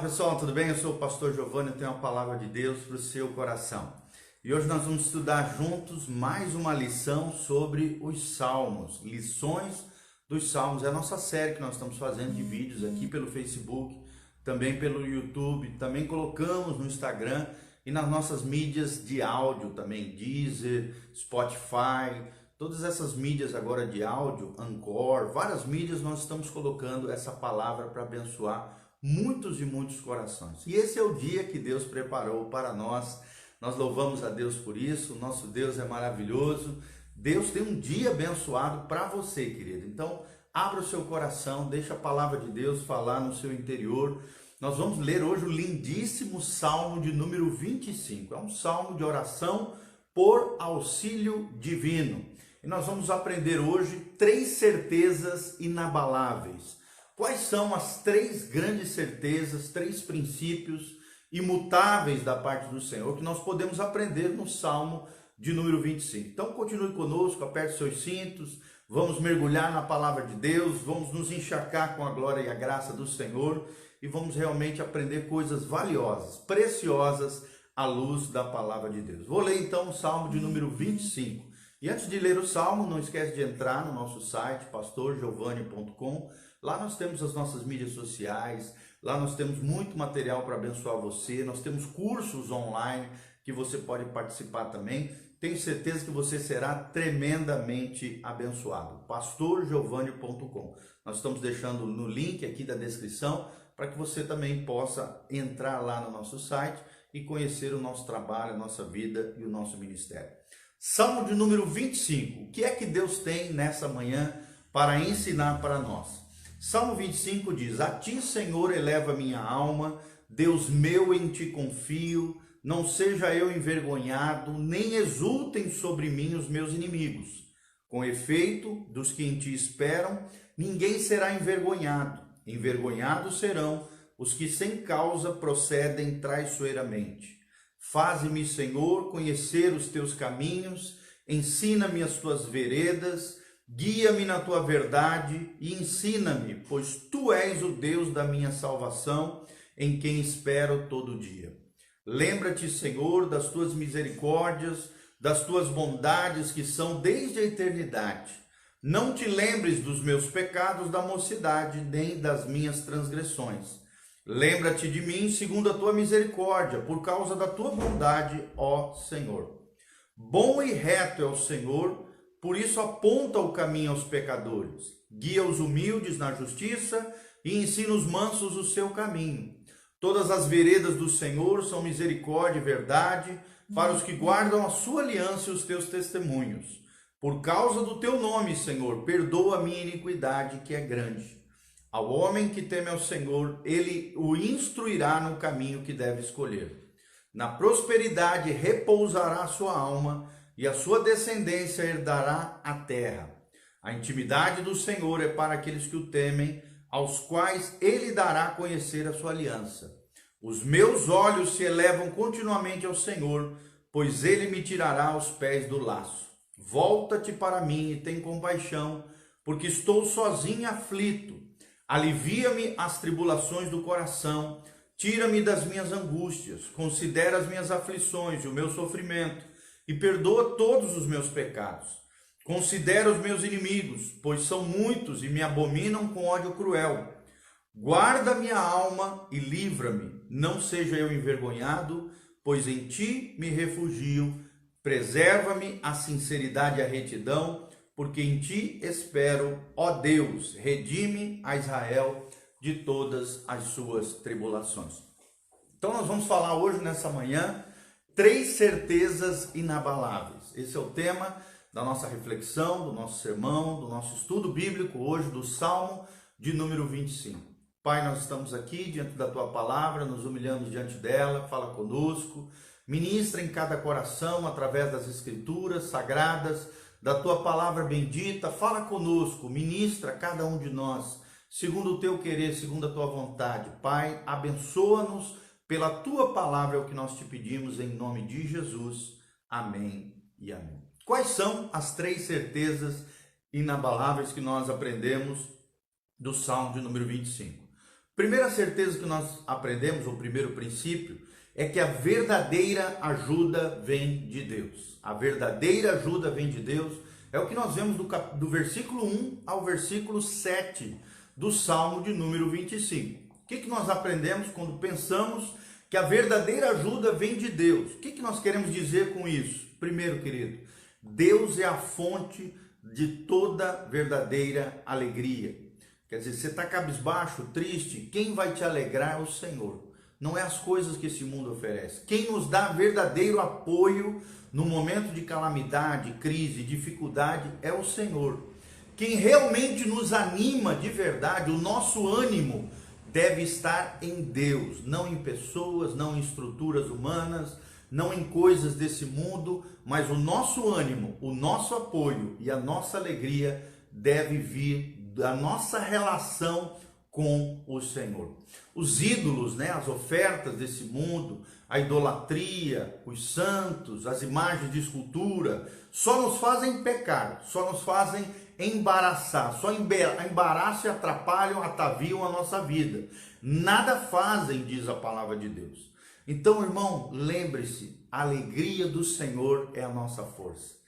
pessoal, tudo bem? Eu sou o pastor Giovanni, eu tenho uma palavra de Deus para o seu coração. E hoje nós vamos estudar juntos mais uma lição sobre os Salmos, lições dos Salmos. É a nossa série que nós estamos fazendo de vídeos aqui pelo Facebook, também pelo YouTube, também colocamos no Instagram e nas nossas mídias de áudio também, Deezer, Spotify, todas essas mídias agora de áudio, Anchor, várias mídias nós estamos colocando essa palavra para abençoar muitos e muitos corações. E esse é o dia que Deus preparou para nós. Nós louvamos a Deus por isso. Nosso Deus é maravilhoso. Deus tem um dia abençoado para você, querido. Então, abra o seu coração, deixa a palavra de Deus falar no seu interior. Nós vamos ler hoje o lindíssimo Salmo de número 25. É um salmo de oração por auxílio divino. E nós vamos aprender hoje 3 certezas inabaláveis. Quais são as 3 grandes certezas, 3 princípios imutáveis da parte do Senhor que nós podemos aprender no Salmo de número 25? Então continue conosco, aperte seus cintos, vamos mergulhar na palavra de Deus, vamos nos encharcar com a glória e a graça do Senhor e vamos realmente aprender coisas valiosas, preciosas à luz da palavra de Deus. Vou ler então o Salmo de número 25. E antes de ler o Salmo, não esquece de entrar no nosso site, pastorgiovanni.com. Lá nós temos as nossas mídias sociais, lá nós temos muito material para abençoar você, nós temos cursos online que você pode participar também. Tenho certeza que você será tremendamente abençoado. pastorgiovanni.com. Nós estamos deixando no link aqui da descrição para que você também possa entrar lá no nosso site e conhecer o nosso trabalho, a nossa vida e o nosso ministério. Salmo de número 25. O que é que Deus tem nessa manhã para ensinar para nós? Salmo 25 diz: A ti, Senhor, eleva minha alma, Deus meu, em ti confio, não seja eu envergonhado, nem exultem sobre mim os meus inimigos. Com efeito, dos que em ti esperam, ninguém será envergonhado. Envergonhados serão os que sem causa procedem traiçoeiramente. Faze-me, Senhor, conhecer os teus caminhos, ensina-me as tuas veredas, guia-me na tua verdade e ensina-me, pois tu és o Deus da minha salvação, em quem espero todo dia. Lembra-te, Senhor, das tuas misericórdias, das tuas bondades que são desde a eternidade. Não te lembres dos meus pecados da mocidade, nem das minhas transgressões. Lembra-te de mim segundo a tua misericórdia, por causa da tua bondade, ó Senhor. Bom e reto é o Senhor, por isso aponta o caminho aos pecadores. Guia os humildes na justiça e ensina os mansos o seu caminho. Todas as veredas do Senhor são misericórdia e verdade para os que guardam a sua aliança e os teus testemunhos. Por causa do teu nome, Senhor, perdoa a minha iniquidade, que é grande. Ao homem que teme ao Senhor, ele o instruirá no caminho que deve escolher. Na prosperidade repousará a sua alma, e a sua descendência herdará a terra. A intimidade do Senhor é para aqueles que o temem, aos quais ele dará a conhecer a sua aliança. Os meus olhos se elevam continuamente ao Senhor, pois ele me tirará aos pés do laço. Volta-te para mim e tem compaixão, porque estou sozinho e aflito. Alivia-me as tribulações do coração, tira-me das minhas angústias, considera as minhas aflições e o meu sofrimento, e perdoa todos os meus pecados. Considera os meus inimigos, pois são muitos e me abominam com ódio cruel. Guarda minha alma e livra-me, não seja eu envergonhado, pois em ti me refugio. Preserva-me a sinceridade e a retidão, porque em ti espero, ó Deus, redime a Israel de todas as suas tribulações. Então nós vamos falar hoje, nessa manhã, 3 certezas inabaláveis. Esse é o tema da nossa reflexão, do nosso sermão, do nosso estudo bíblico hoje, do Salmo de número 25. Pai, nós estamos aqui diante da Tua palavra, nos humilhamos diante dela, fala conosco, ministra em cada coração através das escrituras sagradas, da Tua palavra bendita, fala conosco, ministra a cada um de nós, segundo o Teu querer, segundo a Tua vontade. Pai, abençoa-nos pela Tua palavra, é o que nós te pedimos em nome de Jesus. Amém e amém. Quais são as 3 certezas inabaláveis que nós aprendemos do Salmo de número 25? Primeira certeza que nós aprendemos, o primeiro princípio, é que a verdadeira ajuda vem de Deus. A verdadeira ajuda vem de Deus. É o que nós vemos do versículo 1 ao versículo 7 do Salmo de número 25. O que nós aprendemos quando pensamos que a verdadeira ajuda vem de Deus? O que nós queremos dizer com isso? Primeiro, querido, Deus é a fonte de toda verdadeira alegria. Quer dizer, você está cabisbaixo, triste, quem vai te alegrar é o Senhor. Não é as coisas que esse mundo oferece. Quem nos dá verdadeiro apoio no momento de calamidade, crise, dificuldade é o Senhor. Quem realmente nos anima de verdade, o nosso ânimo deve estar em Deus, não em pessoas, não em estruturas humanas, não em coisas desse mundo, mas o nosso ânimo, o nosso apoio e a nossa alegria deve vir da nossa relação com o Senhor. Os ídolos, as ofertas desse mundo, a idolatria, os santos, as imagens de escultura, só nos fazem pecar, só nos fazem embaraçar, só embaraçam e atrapalham, ataviam a nossa vida. Nada fazem, diz a palavra de Deus. Então, irmão, lembre-se, a alegria do Senhor é a nossa força.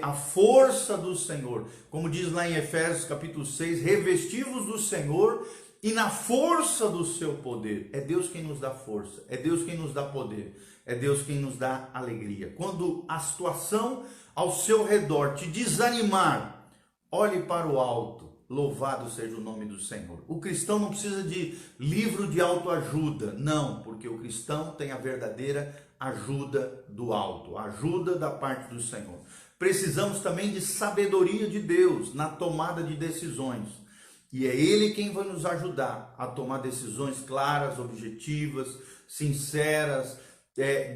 A força do Senhor, como diz lá em Efésios capítulo 6, revestivos do Senhor e na força do seu poder. É Deus quem nos dá força, é Deus quem nos dá poder, é Deus quem nos dá alegria. Quando a situação ao seu redor te desanimar, olhe para o alto, louvado seja o nome do Senhor. O cristão não precisa de livro de autoajuda, não, porque o cristão tem a verdadeira ajuda do alto, a ajuda da parte do Senhor. Precisamos também de sabedoria de Deus na tomada de decisões. E é Ele quem vai nos ajudar a tomar decisões claras, objetivas, sinceras,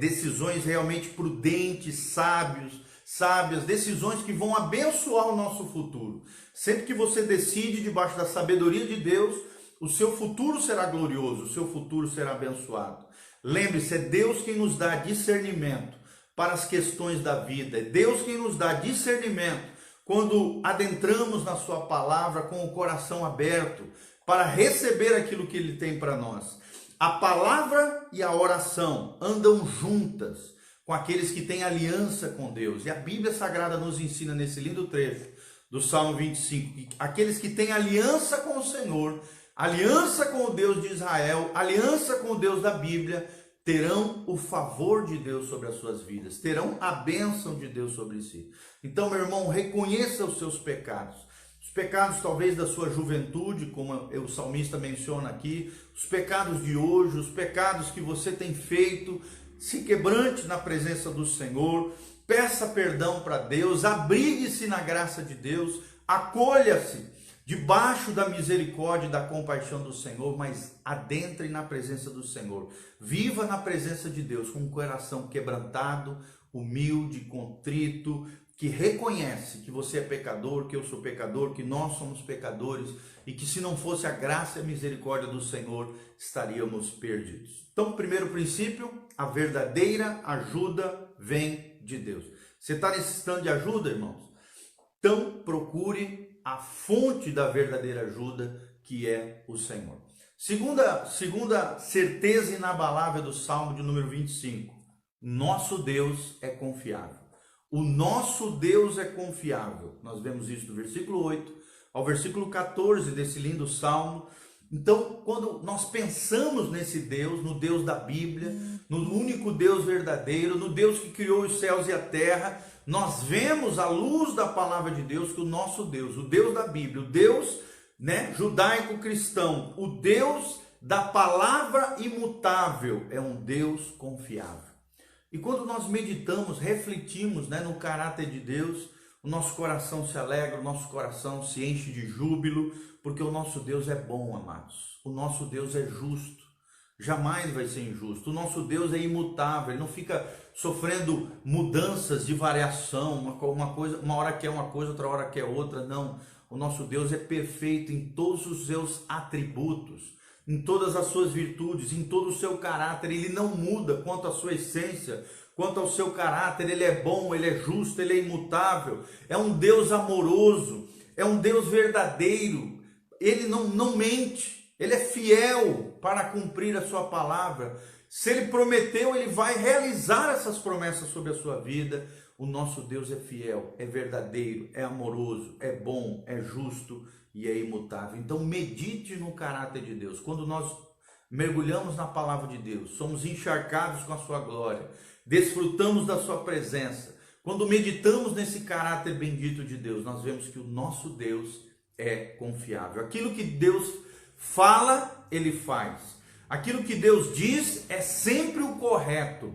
decisões realmente prudentes, sábias, decisões que vão abençoar o nosso futuro. Sempre que você decide debaixo da sabedoria de Deus, o seu futuro será glorioso, o seu futuro será abençoado. Lembre-se, é Deus quem nos dá discernimento para as questões da vida. É Deus quem nos dá discernimento quando adentramos na sua palavra com o coração aberto para receber aquilo que Ele tem para nós. A palavra e a oração andam juntas com aqueles que têm aliança com Deus. E a Bíblia Sagrada nos ensina nesse lindo trecho do Salmo 25, que aqueles que têm aliança com o Senhor, aliança com o Deus de Israel, aliança com o Deus da Bíblia, terão o favor de Deus sobre as suas vidas, terão a bênção de Deus sobre si. Então, meu irmão, reconheça os seus pecados. Os pecados talvez da sua juventude, como o salmista menciona aqui, os pecados de hoje, os pecados que você tem feito, se quebrante na presença do Senhor, peça perdão para Deus, abrigue-se na graça de Deus, acolha-se debaixo da misericórdia e da compaixão do Senhor, mas adentre na presença do Senhor. Viva na presença de Deus com um coração quebrantado, humilde, contrito, que reconhece que você é pecador, que eu sou pecador, que nós somos pecadores e que se não fosse a graça e a misericórdia do Senhor, estaríamos perdidos. Então, primeiro princípio, a verdadeira ajuda vem de Deus. Você está necessitando de ajuda, irmãos? Então, procure a fonte da verdadeira ajuda, que é o Senhor. Segunda certeza inabalável do Salmo de número 25. Nosso Deus é confiável. O nosso Deus é confiável. Nós vemos isso do versículo 8 ao versículo 14 desse lindo Salmo. Então, quando nós pensamos nesse Deus, no Deus da Bíblia, no único Deus verdadeiro, no Deus que criou os céus e a terra, nós vemos à luz da palavra de Deus que o nosso Deus, o Deus da Bíblia, o Deus judaico-cristão, o Deus da palavra imutável, é um Deus confiável. E quando nós meditamos, refletimos no caráter de Deus, o nosso coração se alegra, o nosso coração se enche de júbilo, porque o nosso Deus é bom, amados. O nosso Deus é justo, jamais vai ser injusto. O nosso Deus é imutável, Ele não fica sofrendo mudanças de variação, uma hora quer uma coisa, outra hora quer outra, não. O nosso Deus é perfeito em todos os seus atributos, em todas as suas virtudes, em todo o seu caráter. Ele não muda quanto à sua essência, quanto ao seu caráter. Ele é bom, Ele é justo, Ele é imutável, é um Deus amoroso, é um Deus verdadeiro. Ele não mente, Ele é fiel para cumprir a sua palavra. Se ele prometeu, ele vai realizar essas promessas sobre a sua vida. O nosso Deus é fiel, é verdadeiro, é amoroso, é bom, é justo e é imutável. Então medite no caráter de Deus. Quando nós mergulhamos na palavra de Deus, somos encharcados com a sua glória, desfrutamos da sua presença. Quando meditamos nesse caráter bendito de Deus, nós vemos que o nosso Deus é confiável. Aquilo que Deus fala, ele faz. Aquilo que Deus diz é sempre o correto.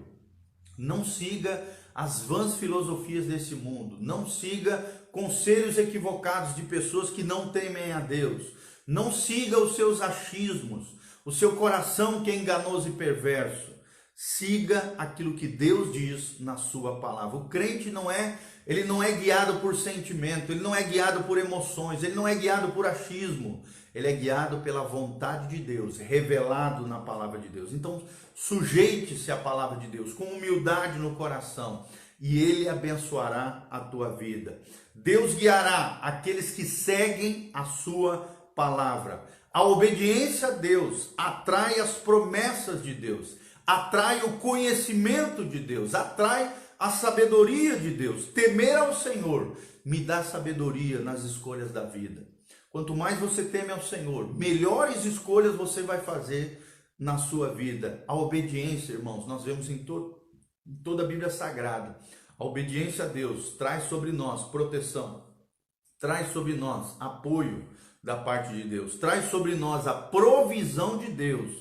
Não siga as vãs filosofias desse mundo. Não siga conselhos equivocados de pessoas que não temem a Deus. Não siga os seus achismos, o seu coração que é enganoso e perverso. Siga aquilo que Deus diz na sua palavra. O crente não é guiado por sentimento, ele não é guiado por emoções, ele não é guiado por achismo. Ele é guiado pela vontade de Deus, revelado na palavra de Deus. Então, sujeite-se à palavra de Deus com humildade no coração e Ele abençoará a tua vida. Deus guiará aqueles que seguem a sua palavra. A obediência a Deus atrai as promessas de Deus, atrai o conhecimento de Deus, atrai a sabedoria de Deus. Temer ao Senhor me dá sabedoria nas escolhas da vida. Quanto mais você teme ao Senhor, melhores escolhas você vai fazer na sua vida. A obediência, irmãos, nós vemos em toda a Bíblia Sagrada. A obediência a Deus traz sobre nós proteção, traz sobre nós apoio da parte de Deus, traz sobre nós a provisão de Deus.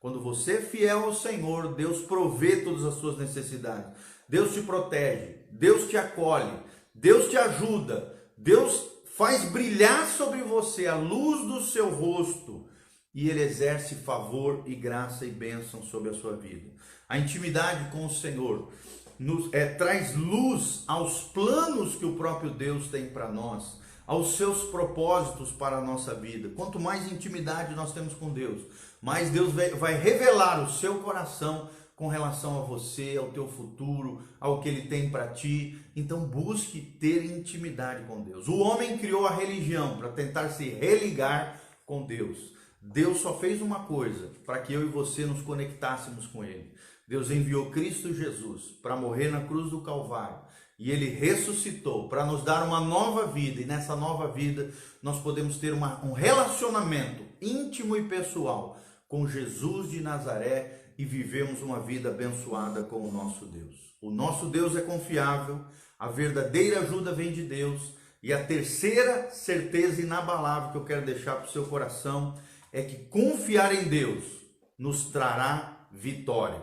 Quando você é fiel ao Senhor, Deus provê todas as suas necessidades. Deus te protege, Deus te acolhe, Deus te ajuda, Deus faz brilhar sobre você a luz do seu rosto e Ele exerce favor e graça e bênção sobre a sua vida. A intimidade com o Senhor traz luz aos planos que o próprio Deus tem para nós, aos seus propósitos para a nossa vida. Quanto mais intimidade nós temos com Deus, mais Deus vai revelar o seu coração com relação a você, ao teu futuro, ao que Ele tem para ti. Então busque ter intimidade com Deus. O homem criou a religião para tentar se religar com Deus. Deus só fez uma coisa, para que eu e você nos conectássemos com Ele. Deus enviou Cristo Jesus para morrer na cruz do Calvário. E Ele ressuscitou para nos dar uma nova vida. E nessa nova vida nós podemos ter um relacionamento íntimo e pessoal com Jesus de Nazaré e vivemos uma vida abençoada com o nosso Deus. O nosso Deus é confiável, a verdadeira ajuda vem de Deus. E a terceira certeza inabalável que eu quero deixar para o seu coração é que confiar em Deus nos trará vitória.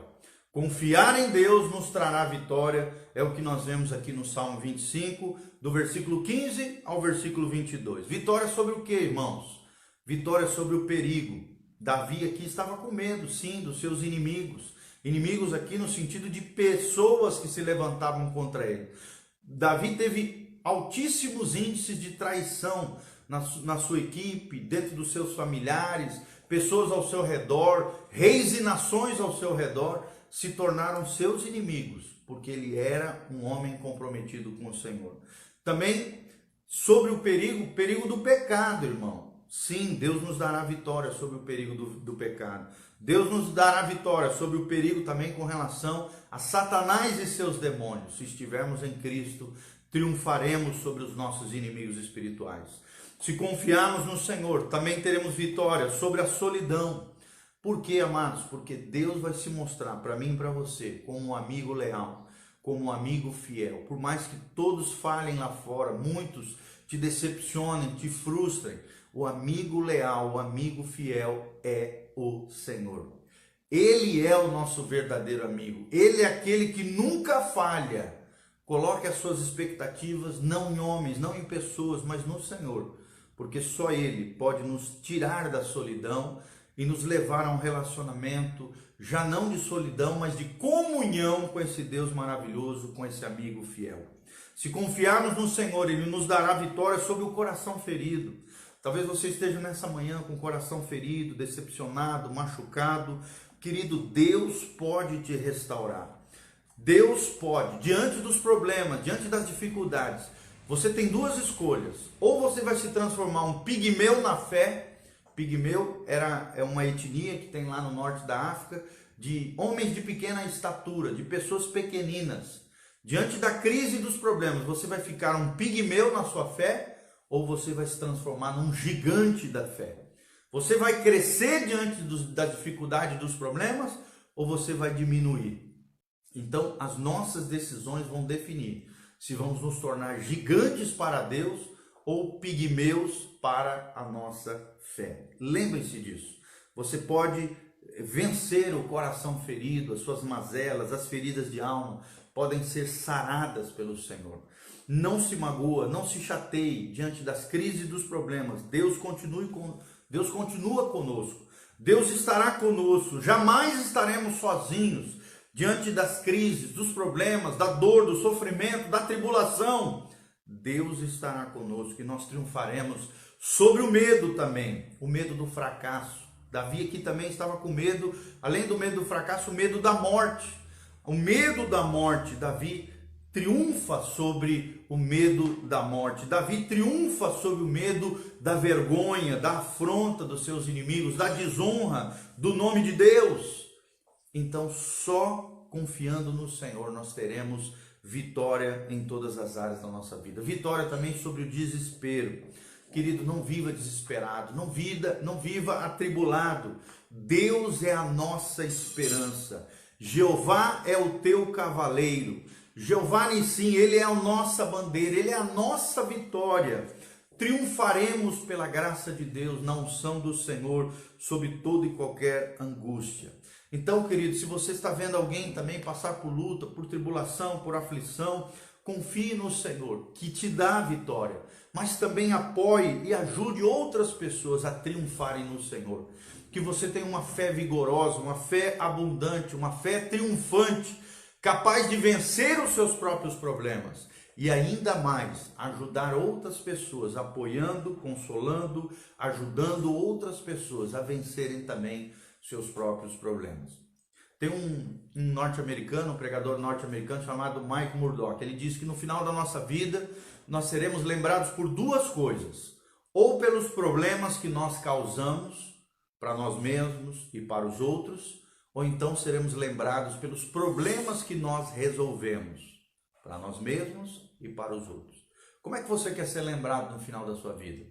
Confiar em Deus nos trará vitória, é o que nós vemos aqui no Salmo 25, do versículo 15 ao versículo 22. Vitória sobre o que, irmãos? Vitória sobre o perigo. Davi aqui estava com medo, sim, dos seus inimigos. Inimigos aqui no sentido de pessoas que se levantavam contra ele. Davi teve altíssimos índices de traição na sua equipe, dentro dos seus familiares, pessoas ao seu redor, reis e nações ao seu redor se tornaram seus inimigos, porque ele era um homem comprometido com o Senhor. Também sobre o perigo do pecado, irmão. Sim, Deus nos dará vitória sobre o perigo do pecado. Deus nos dará vitória sobre o perigo também com relação a Satanás e seus demônios. Se estivermos em Cristo, triunfaremos sobre os nossos inimigos espirituais. Se confiarmos no Senhor, também teremos vitória sobre a solidão. Por quê, amados? Porque Deus vai se mostrar para mim e para você como um amigo leal, como um amigo fiel. Por mais que todos falem lá fora, muitos te decepcionem, te frustrem, o amigo leal, o amigo fiel é o Senhor. Ele é o nosso verdadeiro amigo. Ele é aquele que nunca falha. Coloque as suas expectativas não em homens, não em pessoas, mas no Senhor. Porque só Ele pode nos tirar da solidão e nos levar a um relacionamento, já não de solidão, mas de comunhão com esse Deus maravilhoso, com esse amigo fiel. Se confiarmos no Senhor, Ele nos dará vitória sobre o coração ferido. Talvez você esteja nessa manhã com o coração ferido, decepcionado, machucado. Querido, Deus pode te restaurar. Deus pode, diante dos problemas, diante das dificuldades, você tem duas escolhas. Ou você vai se transformar um pigmeu na fé Pigmeu é uma etnia que tem lá no norte da África, de homens de pequena estatura, de pessoas pequeninas. Diante da crise e dos problemas, você vai ficar um pigmeu na sua fé ou você vai se transformar num gigante da fé? Você vai crescer diante da dificuldade dos problemas ou você vai diminuir? Então, as nossas decisões vão definir se vamos nos tornar gigantes para Deus ou pigmeus para a nossa fé. Lembre-se disso. Você pode vencer o coração ferido, as suas mazelas, as feridas de alma podem ser saradas pelo Senhor. Não se magoa, não se chateie diante das crises e dos problemas. Deus continua conosco. Deus estará conosco. Jamais estaremos sozinhos diante das crises, dos problemas, da dor, do sofrimento, da tribulação. Deus estará conosco e nós triunfaremos sobre o medo também, o medo do fracasso. Davi aqui também estava com medo, além do medo do fracasso, o medo da morte. O medo da morte, Davi triunfa sobre o medo da morte. Davi triunfa sobre o medo da vergonha, da afronta dos seus inimigos, da desonra do nome de Deus. Então, só confiando no Senhor nós teremos vitória em todas as áreas da nossa vida. Vitória também sobre o desespero. Querido, não viva desesperado, não viva atribulado. Deus é a nossa esperança. Jeová é o teu cavaleiro. Jeová Nissim, ele é a nossa bandeira, ele é a nossa vitória. Triunfaremos pela graça de Deus, na unção do Senhor, sobre toda e qualquer angústia. Então, querido, se você está vendo alguém também passar por luta, por tribulação, por aflição, confie no Senhor, que te dá a vitória, mas também apoie e ajude outras pessoas a triunfarem no Senhor. Que você tenha uma fé vigorosa, uma fé abundante, uma fé triunfante, capaz de vencer os seus próprios problemas e ainda mais ajudar outras pessoas, apoiando, consolando, ajudando outras pessoas a vencerem também seus próprios problemas. Tem um norte-americano, um pregador norte-americano chamado Mike Murdock. Ele diz que no final da nossa vida nós seremos lembrados por duas coisas: ou pelos problemas que nós causamos para nós mesmos e para os outros, ou então seremos lembrados pelos problemas que nós resolvemos para nós mesmos e para os outros. Como é que você quer ser lembrado no final da sua vida?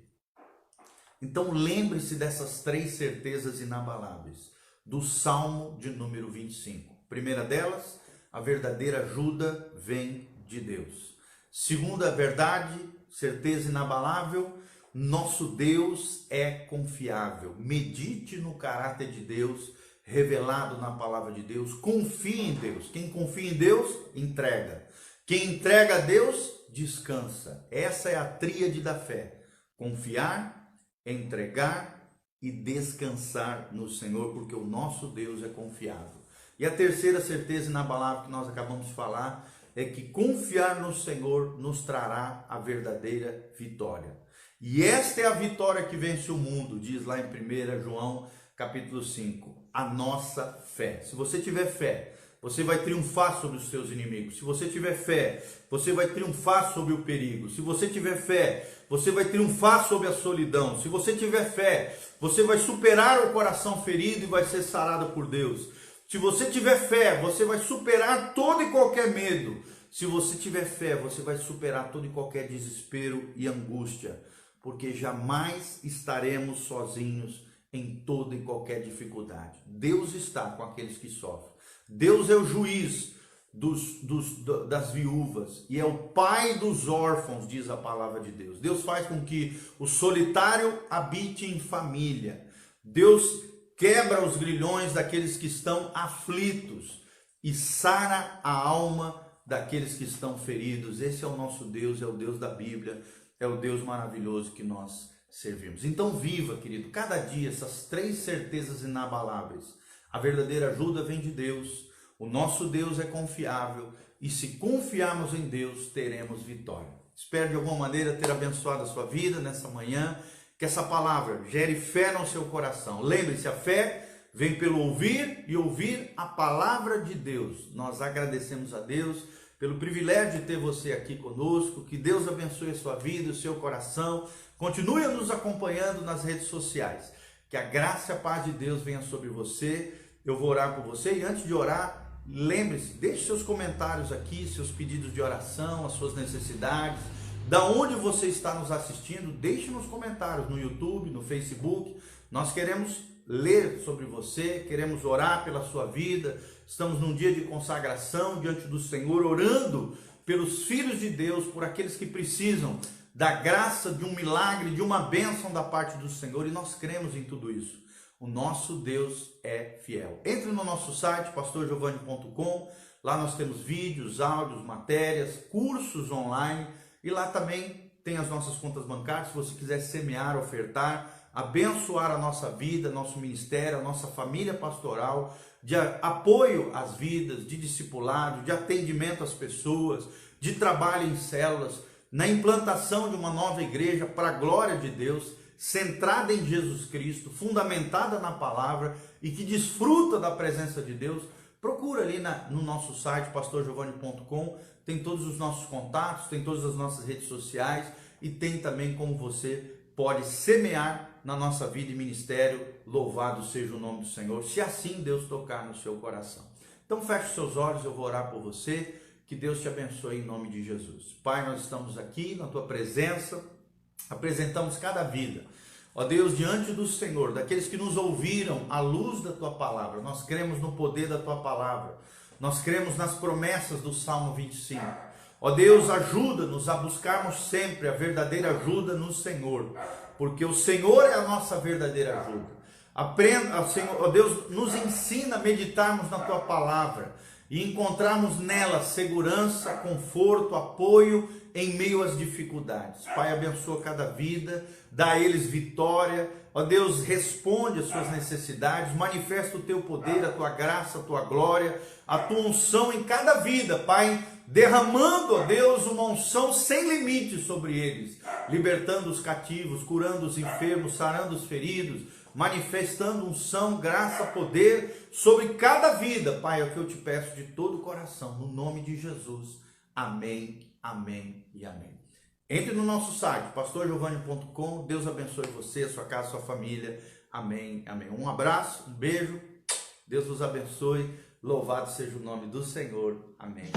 Então lembre-se dessas três certezas inabaláveis do Salmo de número 25. Primeira delas, a verdadeira ajuda vem de Deus. Segunda verdade, certeza inabalável, nosso Deus é confiável. Medite no caráter de Deus, revelado na palavra de Deus. Confie em Deus. Quem confia em Deus, entrega. Quem entrega a Deus, descansa. Essa é a tríade da fé. Confiar, entregar e descansar no Senhor, porque o nosso Deus é confiável. E a terceira certeza inabalável que nós acabamos de falar é que confiar no Senhor nos trará a verdadeira vitória. E esta é a vitória que vence o mundo, diz lá em 1 João capítulo 5, a nossa fé. Se você tiver fé, você vai triunfar sobre os seus inimigos. Se você tiver fé, você vai triunfar sobre o perigo. Se você tiver fé, você vai triunfar sobre a solidão. Se você tiver fé, você vai superar o coração ferido e vai ser sarado por Deus. Se você tiver fé, você vai superar todo e qualquer medo. Se você tiver fé, você vai superar todo e qualquer desespero e angústia. Porque jamais estaremos sozinhos em toda e qualquer dificuldade. Deus está com aqueles que sofrem. Deus é o juiz das viúvas e é o pai dos órfãos, diz a palavra de Deus. Deus faz com que o solitário habite em família. Deus quebra os grilhões daqueles que estão aflitos e sara a alma daqueles que estão feridos. Esse é o nosso Deus, é o Deus da Bíblia, é o Deus maravilhoso que nós servimos. Então viva, querido, cada dia essas três certezas inabaláveis. A verdadeira ajuda vem de Deus, o nosso Deus é confiável e se confiarmos em Deus, teremos vitória. Espero de alguma maneira ter abençoado a sua vida nessa manhã, que essa palavra gere fé no seu coração. Lembre-se, a fé vem pelo ouvir e ouvir a palavra de Deus. Nós agradecemos a Deus pelo privilégio de ter você aqui conosco. Que Deus abençoe a sua vida, o seu coração. Continue nos acompanhando nas redes sociais. Que a graça e a paz de Deus venha sobre você. Eu vou orar por você e antes de orar, lembre-se, deixe seus comentários aqui, seus pedidos de oração, as suas necessidades. Da onde você está nos assistindo, deixe nos comentários, no YouTube, no Facebook. Nós queremos ler sobre você, queremos orar pela sua vida. Estamos num dia de consagração diante do Senhor, orando pelos filhos de Deus, por aqueles que precisam da graça, de um milagre, de uma bênção da parte do Senhor, e nós cremos em tudo isso. O nosso Deus é fiel. Entre no nosso site, pastorgiovanni.com, lá nós temos vídeos, áudios, matérias, cursos online, e lá também tem as nossas contas bancárias, se você quiser semear, ofertar, abençoar a nossa vida, nosso ministério, a nossa família pastoral, de apoio às vidas, de discipulado, de atendimento às pessoas, de trabalho em células, na implantação de uma nova igreja para a glória de Deus, centrada em Jesus Cristo, fundamentada na palavra e que desfruta da presença de Deus. Procura ali no nosso site, pastorgiovanni.com, tem todos os nossos contatos, tem todas as nossas redes sociais e tem também como você pode semear na nossa vida e ministério. Louvado seja o nome do Senhor, se assim Deus tocar no seu coração. Então feche os seus olhos, eu vou orar por você, que Deus te abençoe em nome de Jesus. Pai, nós estamos aqui na tua presença, apresentamos cada vida, ó Deus, diante do Senhor, daqueles que nos ouviram à luz da tua palavra. Nós cremos no poder da tua palavra, nós cremos nas promessas do Salmo 25. Ó Deus, ajuda-nos a buscarmos sempre a verdadeira ajuda no Senhor, porque o Senhor é a nossa verdadeira ajuda. Aprenda, Senhor, ó Deus, nos ensina a meditarmos na tua palavra e encontrarmos nela segurança, conforto, apoio em meio às dificuldades. Pai, abençoa cada vida, dá a eles vitória. Ó Deus, responde às suas necessidades, manifesta o teu poder, a tua graça, a tua glória, a tua unção em cada vida, Pai, derramando, ó Deus, uma unção sem limite sobre eles, libertando os cativos, curando os enfermos, sarando os feridos, manifestando unção, graça, poder sobre cada vida. Pai, é o que eu te peço de todo o coração, no nome de Jesus. Amém, amém e amém. Entre no nosso site, pastorgiovanni.com. Deus abençoe você, a sua casa, a sua família. Amém, amém. Um abraço, um beijo. Deus vos abençoe. Louvado seja o nome do Senhor. Amém.